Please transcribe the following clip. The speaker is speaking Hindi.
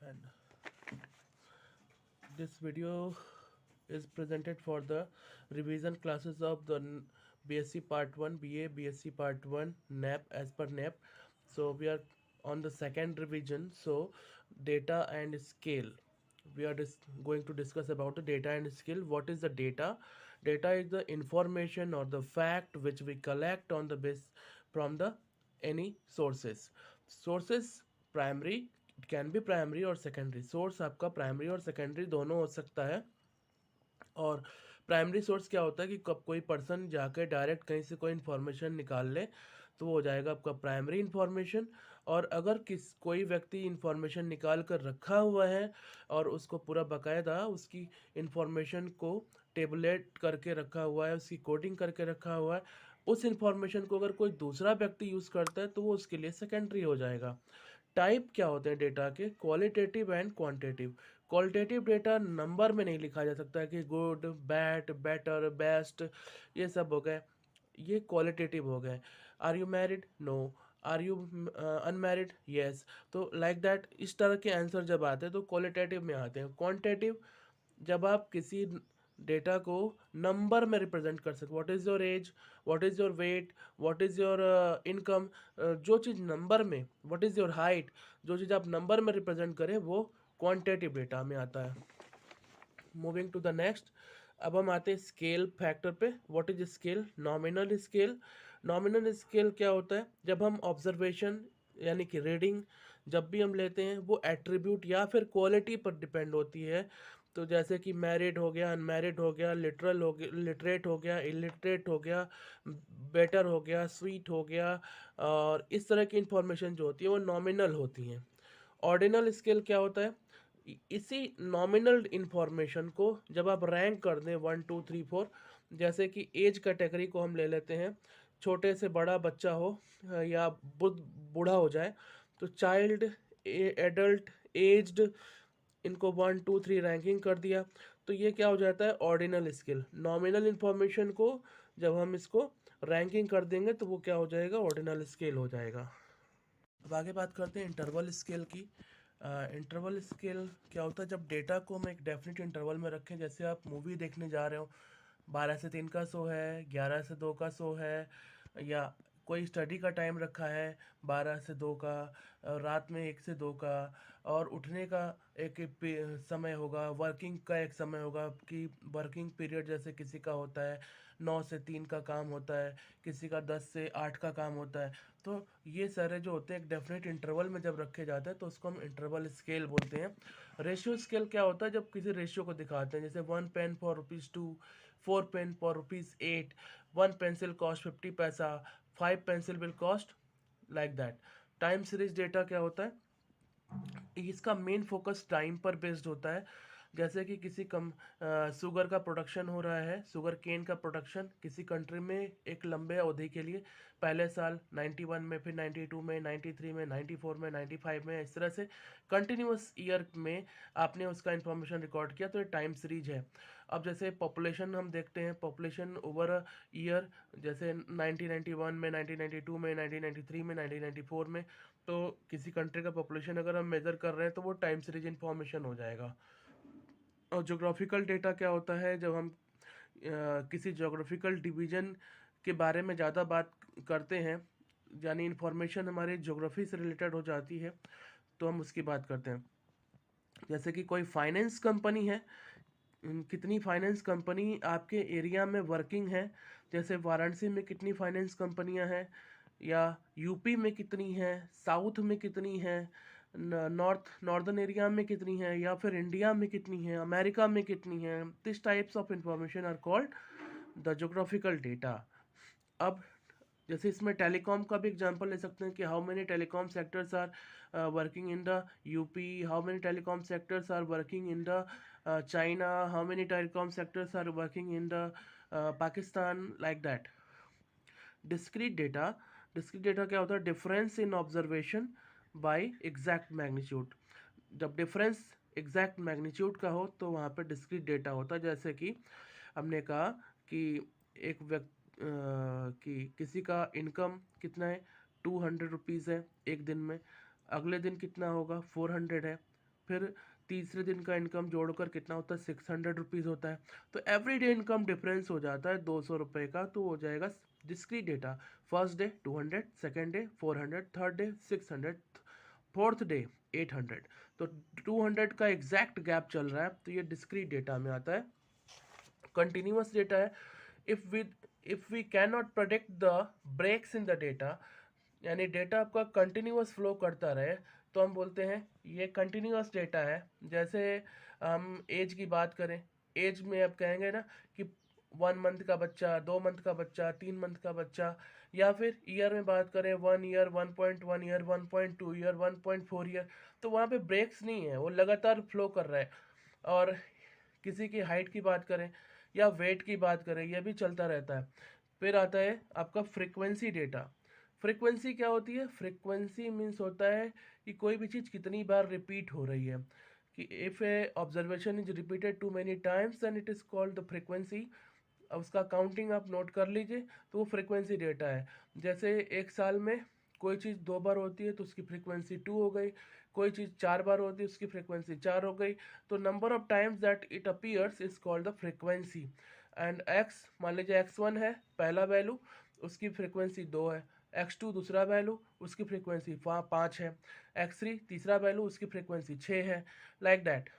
And this video is presented for the revision classes of the BSc Part 1, BA, BSc Part 1, NAP as per NAP. So we are on the second revision. So data and scale. We are going to discuss about the data and scale. What is the data? Data is the information or the fact which we collect on the base from the any sources. Sources primary, it can be primary और सेकेंडरी. सोर्स आपका प्राइमरी और सेकेंडरी दोनों हो सकता है. और प्राइमरी सोर्स क्या होता है कि कब कोई पर्सन जाकर डायरेक्ट कहीं से कोई इन्फॉर्मेशन निकाल ले तो वो हो जाएगा आपका प्राइमरी इन्फॉर्मेशन. और अगर कोई व्यक्ति इन्फॉर्मेशन निकाल कर रखा हुआ है और उसको पूरा बाकायदा उसकी इन्फॉर्मेशन को टेबलेट करके रखा हुआ है, उसकी कोडिंग करके रखा हुआ है, उस इन्फॉर्मेशन को अगर कोई दूसरा व्यक्ति यूज़ करता है तो वो उसके लिए सेकेंडरी हो जाएगा. टाइप क्या होते हैं डेटा के? Qualitative and quantitative. Qualitative data number में नहीं लिखा जा सकता है कि गुड, बैड, बेटर, बेस्ट, ये सब हो गए, ये क्वालिटेटिव हो गए. Are you married? No. Are you unmarried? Yes. तो लाइक दैट इस तरह के आंसर जब आते हैं तो क्वालिटेटिव में आते हैं. क्वांटिटेटिव जब आप किसी डेटा को नंबर में रिप्रेजेंट कर सकते. What is your age, what is your weight, what is your income, जो चीज़ नंबर में, व्हाट इज़ योर हाइट, जो चीज़ आप नंबर में रिप्रेजेंट करें वो क्वांटिटेटिव डेटा में आता है. Moving to the next. अब हम आते हैं स्केल फैक्टर पे. What is scale? Nominal scale. Nominal scale क्या होता है? जब हम ऑब्जर्वेशन यानी कि रीडिंग जब भी हम लेते हैं वो एट्रीब्यूट या फिर क्वालिटी पर डिपेंड होती है. तो जैसे कि मैरिड हो गया, अनमैरिड हो गया, लिटरल हो गया, लिटरेट हो गया, इलिटरेट हो गया, बेटर हो गया, स्वीट हो गया, और इस तरह की इंफॉर्मेशन जो होती है वो नॉमिनल होती हैं. ऑर्डिनल स्केल क्या होता है? इसी नॉमिनल इंफॉर्मेशन को जब आप रैंक कर दें 1 2 3 4, जैसे कि एज कैटेगरी को हम ले लेते हैं, छोटे से बड़ा बच्चा हो या बूढ़ा हो जाए, तो चाइल्ड, एडल्ट, एज्ड, इनको 1 2 3 रैंकिंग कर दिया. तो ये क्या हो जाता है? Ordinal scale. नॉमिनल इंफॉर्मेशन को जब हम इसको रैंकिंग कर देंगे तो वो क्या हो जाएगा? ऑर्डिनल स्केल हो जाएगा. अब आगे बात करते हैं इंटरवल स्केल की. इंटरवल स्केल क्या होता है? जब डेटा को हम एक डेफिनेट इंटरवल में रखें, जैसे आप मूवी देखने जा रहे हो, 12 से 3 का शो है, 11 से 2 का शो है, या कोई स्टडी का टाइम रखा है 12 से 2 का, रात में 1 से 2 का, और उठने का एक समय होगा, वर्किंग का एक समय होगा कि वर्किंग पीरियड जैसे किसी का होता है 9 से 3 का काम होता है, किसी का 10 से 8 का काम होता है. तो ये सारे जो होते हैं एक डेफिनेट इंटरवल में जब रखे जाते हैं तो उसको हम इंटरवल स्केल बोलते हैं. रेशियो स्केल क्या होता है? जब किसी रेशियो को दिखाते हैं, जैसे 1 pen for ₹2, 4 pen for ₹8, 1 pencil cost 50 पैसा, 5 pencil will cost, like that. Time series data क्या होता है? इसका मेन फोकस टाइम पर बेस्ड होता है. जैसे कि किसी शुगर का प्रोडक्शन हो रहा है, शुगर केन का प्रोडक्शन किसी कंट्री में एक लंबे अवधि के लिए, पहले साल 91 में, फिर 92 में, 93 में, 94 में, 95 में, इस तरह से कंटिन्यूस ईयर में आपने उसका इन्फॉर्मेशन रिकॉर्ड किया, तो ये टाइम सीरीज है. अब जैसे पॉपुलेशन हम देखते हैं, पॉपुलेशन ओवर अ ईयर, जैसे 1991 में, 1992 में, 1993 में, 1994 में, तो किसी कंट्री का पॉपुलेशन अगर हम मेज़र कर रहे हैं तो वो टाइम सीरीज इन्फॉर्मेशन हो जाएगा. और जोग्राफिकल डेटा क्या होता है? जब हम किसी जोग्राफिकल डिवीज़न के बारे में ज़्यादा बात करते हैं, यानी इन्फॉर्मेशन हमारे जोग्राफी से रिलेटेड हो जाती है, तो हम उसकी बात करते हैं. जैसे कि कोई फाइनेंस कंपनी है, कितनी फाइनेंस कंपनी आपके एरिया में वर्किंग है, जैसे वाराणसी में कितनी फाइनेंस कंपनियां हैं, या यूपी में कितनी हैं, साउथ में कितनी हैं, नॉर्दर्न एरिया में कितनी है, या फिर इंडिया में कितनी है, अमेरिका में कितनी है. This types of information are called the geographical data. अब जैसे इसमें टेलीकॉम का भी एग्जांपल ले सकते हैं कि how many telecom sectors are working in the UP, how many telecom sectors are working in the China, how many telecom sectors are working in the Pakistan, like that. Discrete data. Discrete data क्या होता है? Difference in observation by exact magnitude. जब डिफरेंस एग्जैक्ट मैग्नीट्यूड का हो तो वहाँ पे डिस्क्रीट डेटा होता है. जैसे कि हमने कहा कि एक व्यक्ति कि किसी का इनकम कितना है, ₹200 है एक दिन में, अगले दिन कितना होगा, 400 है, फिर तीसरे दिन का इनकम जोड़कर कितना होता है, 600 रुपीज़ होता है। तो एवरी डे इनकम डिफरेंस हो जाता है 200 रुपये का, तो हो जाएगा discrete data. First day 200, second day 400, third day 600, fourth day 800। तो 200 का एग्जैक्ट गैप चल रहा है, तो ये डिस्क्रीट डेटा में आता है। कंटिन्यूअस डेटा है, if we can not predict the breaks in the data, यानी डेटा आपका कंटिन्यूअस फ्लो करता रहे, तो हम बोलते हैं ये कंटिन्यूअस डेटा है। जैसे हम एज की बात करें, एज में आप कहेंगे ना कि 1 मंथ का बच्चा, 2 मंथ का बच्चा, 3 मंथ का बच्चा, या फिर ईयर में बात करें 1 ईयर, 1.1 ईयर, 1.2 ईयर, 1.4 ईयर, तो वहाँ पे ब्रेक्स नहीं है, वो लगातार फ्लो कर रहा है। और किसी की हाइट की बात करें या वेट की बात करें, यह भी चलता रहता है। फिर आता है आपका फ्रीक्वेंसी डेटा। फ्रीक्वेंसी क्या होती है? फ्रीक्वेंसी मीन्स होता है कि कोई भी चीज़ कितनी बार रिपीट हो रही है, कि if a observation is repeated too many times then it is called the frequency. अब उसका काउंटिंग आप नोट कर लीजिए, तो वो फ्रीक्वेंसी डेटा है। जैसे एक साल में कोई चीज़ 2 बार होती है तो उसकी फ्रीक्वेंसी 2 हो गई, कोई चीज़ 4 बार होती है उसकी फ्रीक्वेंसी 4 हो गई। तो number of times that it appears is called the frequency. And x, मान लीजिए x1 है पहला वैल्यू, उसकी फ्रीक्वेंसी 2 है। x2 दूसरा वैल्यू, उसकी फ्रीक्वेंसी 5 है। x3 तीसरा वैल्यू, उसकी फ्रीक्वेंसी 6 है। Like that.